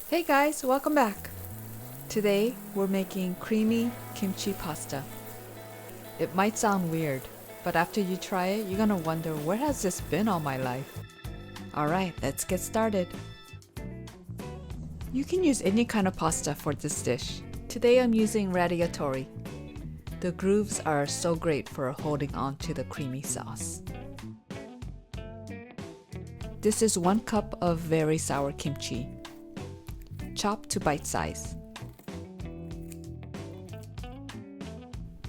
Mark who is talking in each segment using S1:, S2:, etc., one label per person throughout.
S1: Hey guys, welcome back! Today we're making creamy kimchi pasta. It might sound weird, but after you try it, you're gonna wonder where has this been all my life? Alright, let's get started. You can use any kind of pasta for this dish. Today I'm using radiatori. The grooves are so great for holding on to the creamy sauce. This is 1 cup of very sour kimchi. Chop to bite size.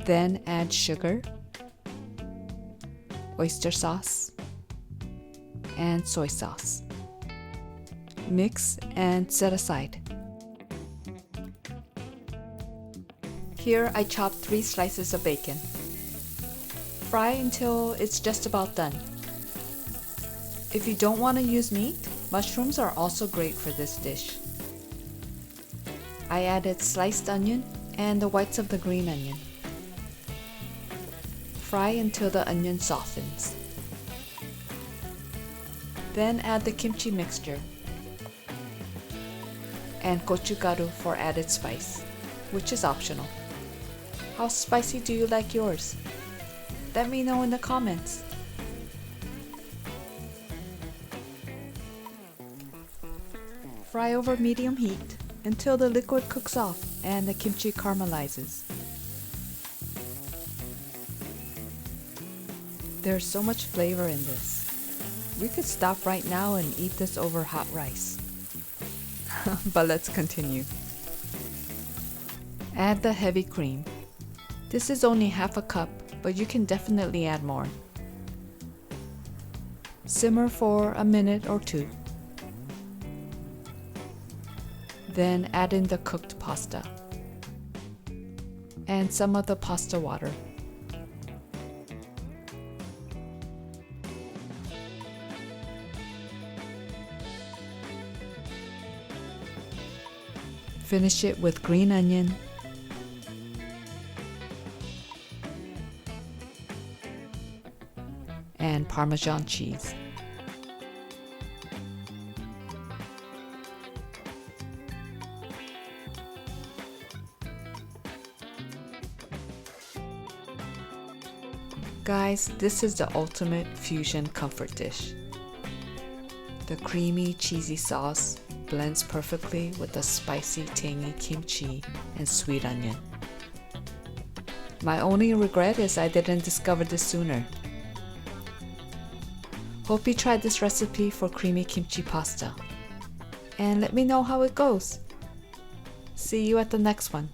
S1: Then add sugar, oyster sauce, and soy sauce. Mix and set aside. Here I chopped 3 slices of bacon. Fry until it's just about done. If you don't want to use meat, mushrooms are also great for this dish. I added sliced onion and the whites of the green onion. Fry until the onion softens. Then add the kimchi mixture and gochugaru for added spice, which is optional. How spicy do you like yours? Let me know in the comments. Fry over medium heat until the liquid cooks off and the kimchi caramelizes. There's so much flavor in this. We could stop right now and eat this over hot rice. But let's continue. Add the heavy cream. This is only half a cup, but you can definitely add more. Simmer for a minute or 2. Then add in the cooked pasta and some of the pasta water. Finish it with green onion, and parmesan cheese. Guys, this is the ultimate fusion comfort dish. The creamy, cheesy sauce blends perfectly with the spicy, tangy kimchi and sweet onion. My only regret is I didn't discover this sooner. Hope you tried this recipe for creamy kimchi pasta. And let me know how it goes. See you at the next one.